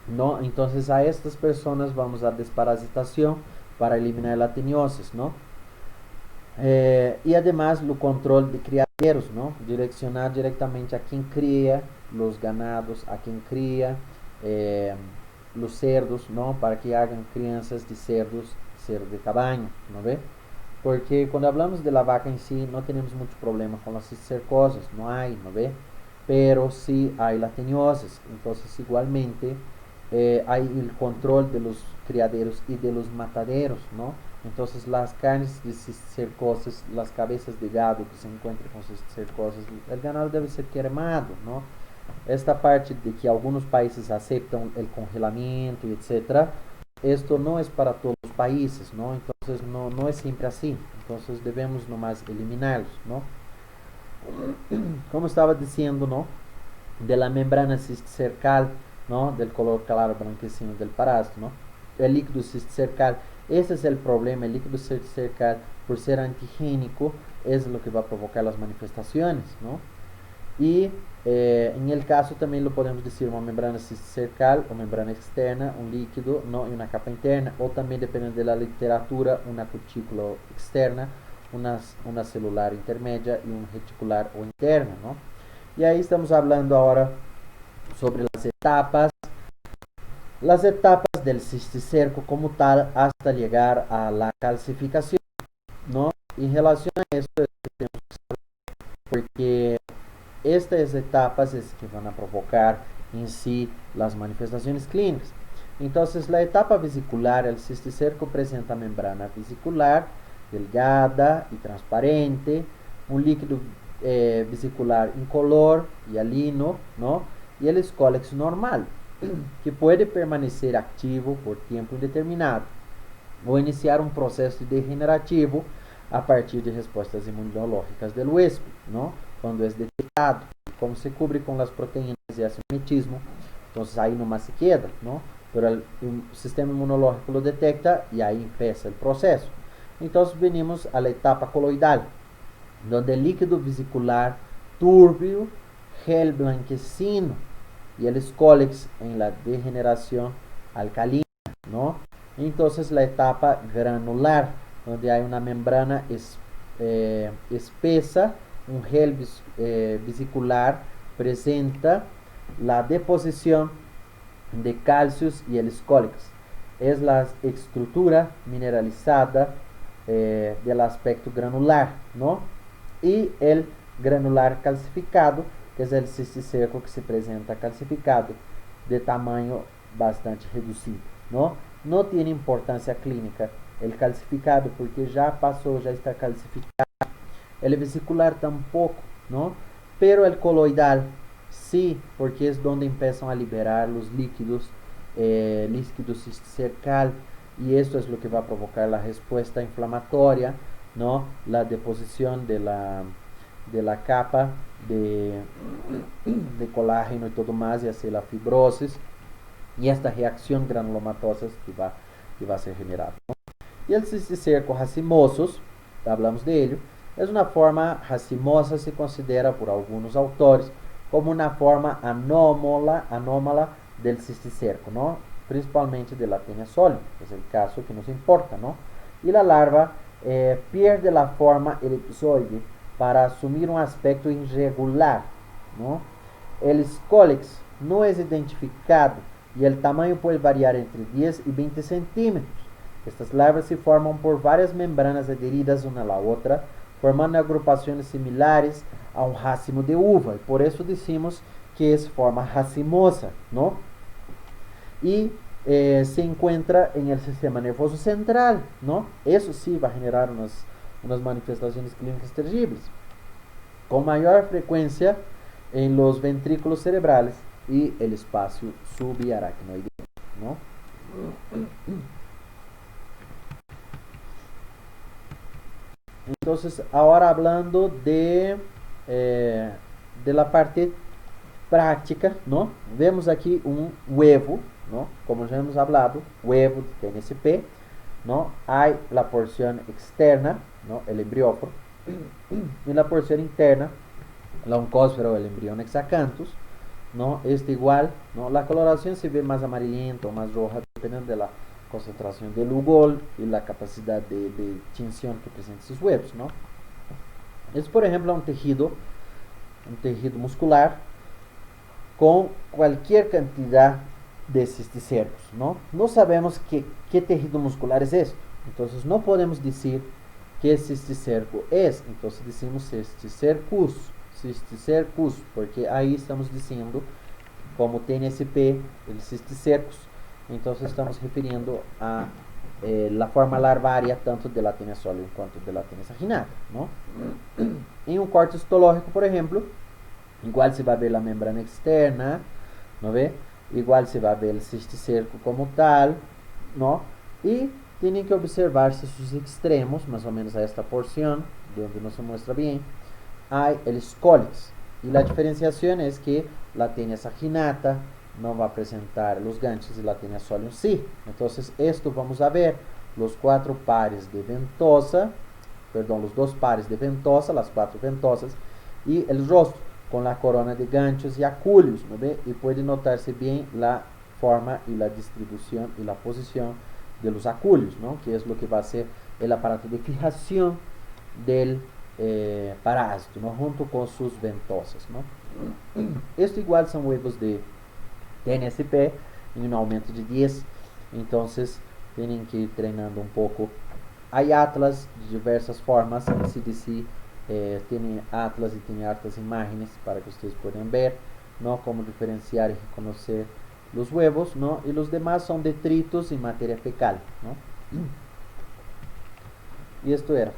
Speaker 1: ¿no? Entonces a estas personas vamos a dar desparasitación para eliminar la teniosis, ¿no? Y además el control de criaderos, ¿no? Direccionar directamente a quien cría los ganados, a quien cría los cerdos, ¿no? Para que hagan crianzas de cerdos de cabaña, ¿no ve? Porque cuando hablamos de la vaca en sí, no tenemos mucho problema con las cisticercosas, no hay, ¿no ve? Pero sí hay la teniosis, entonces igualmente hay el control de los criaderos y de los mataderos, ¿no? Entonces las carnes de cisticercosas, las cabezas de gado que se encuentran con cisticercosas, el ganado debe ser quemado, ¿no? Esta parte de que algunos países aceptan el congelamiento y etcétera, esto no es para todos los países, ¿no? Entonces no es siempre así. Entonces debemos nomás eliminarlos, ¿no? Como estaba diciendo, ¿no? De la membrana cisticercal, ¿no? Del color claro blanquecino del parásito, ¿no? El líquido cisticercal, ese es el problema. El líquido cisticercal, por ser antigénico, es lo que va a provocar las manifestaciones, ¿no? Y en el caso también lo podemos decir una membrana cisticercal o membrana externa, un líquido, ¿no? Y una capa interna, o también depende de la literatura, una cutícula externa, una celular intermedia y un reticular o interna, ¿no? Y ahí estamos hablando ahora sobre las etapas del cisticerco como tal hasta llegar a la calcificación, ¿no? En relación a esto, porque estas etapas es que van a provocar en sí las manifestaciones clínicas. Entonces, la etapa vesicular, el cisticerco presenta membrana vesicular delgada y transparente, un líquido vesicular incolor y alino, ¿no? Y el escólex normal, que puede permanecer activo por tiempo indeterminado o iniciar un proceso degenerativo a partir de respostas inmunológicas del huésped, ¿no? Cuando es detectado, como se cubre con las proteínas y hace un metismo, entonces ahí nomás se queda, ¿no? Pero el sistema inmunológico lo detecta y ahí empieza el proceso. Entonces venimos a la etapa coloidal, donde el líquido vesicular turbio, gel blanquecino y el escólex en la degeneración alcalina, ¿no? Entonces la etapa granular, donde hay una membrana espesa, un gel vesicular presenta la deposición de calcios y el escólex. Es la estructura mineralizada del aspecto granular, ¿no? Y el granular calcificado, que es el cisticerco que se presenta calcificado de tamaño bastante reducido, ¿no? No tiene importancia clínica el calcificado porque ya pasó, ya está calcificado. El vesicular tampoco, ¿no? Pero el coloidal sí, porque es donde empiezan a liberar los líquidos, líquido cisticercal, y esto es lo que va a provocar la respuesta inflamatoria, ¿no? La deposición de la capa de colágeno y todo más, y hacer la fibrosis, y esta reacción granulomatosa que va a ser generada, ¿no? Y el cisticerco racemosus, hablamos de ello, es una forma racimosa, se considera por algunos autores como una forma anómala del cisticerco, ¿no? Principalmente de la tenia sólida, es el caso que nos importa, ¿no? Y la larva pierde la forma elipsoide para asumir un aspecto irregular, ¿no? El escólex no es identificado y el tamaño puede variar entre 10 y 20 centímetros. Estas larvas se forman por varias membranas adheridas una a la otra, formando agrupaciones similares a un racimo de uva, y por eso decimos que es forma racimosa, ¿no? Y se encuentra en el sistema nervioso central, ¿no? Eso sí va a generar unas manifestaciones clínicas terribles. Con mayor frecuencia en los ventrículos cerebrales y el espacio subaracnoideo, ¿no? Entonces, ahora hablando de la parte práctica, ¿no? Vemos aquí un huevo, ¿no? Como ya hemos hablado, huevo de TNSP, ¿no? Hay la porción externa, ¿no? El embrióforo, y la porción interna, la oncósfera o el embrión hexacanthus, ¿no? Este igual, ¿no? La coloración se ve más amarillenta o más roja dependiendo de la concentración del ugol y la capacidad de tinción que presenta sus huevos, ¿no? Es, por ejemplo, un tejido muscular con cualquier cantidad de cisticercos, ¿no? No sabemos qué tejido muscular es esto, entonces no podemos decir qué cisticerco es, entonces decimos cisticercus, porque ahí estamos diciendo como TNSP, el cisticercus, entonces estamos refiriendo a la forma larvaria tanto de la tenia sólida quanto de la tenia saginata, ¿no? En un corte histológico, por ejemplo, igual se va a ver la membrana externa, ¿no ve? Igual se va a ver el cisticerco como tal, ¿no? Y tienen que observarse sus extremos, más o menos a esta porción, donde no se muestra bien, hay el escólix. Y la diferenciación es que la tenia saginata no va a presentar los ganchos y la tenia solium sí. Entonces, esto vamos a ver los cuatro pares de ventosa, perdón, los dos pares de ventosa, las cuatro ventosas, y el rostro con la corona de ganchos y acúleos, ¿no ve? Y puede notarse bien la forma y la distribución y la posición de los acúleos, ¿no? Que es lo que va a ser el aparato de fijación del parásito, ¿no? Junto con sus ventosas, ¿no? Esto igual son huevos de TNSP en un aumento de 10, entonces tienen que ir treinando un poco. Hay atlas de diversas formas, el CDC tiene atlas y tiene hartas imágenes para que ustedes puedan ver, ¿no? Cómo diferenciar y reconocer los huevos, ¿no? Y los demás son detritos y materia fecal, ¿no? Y esto era.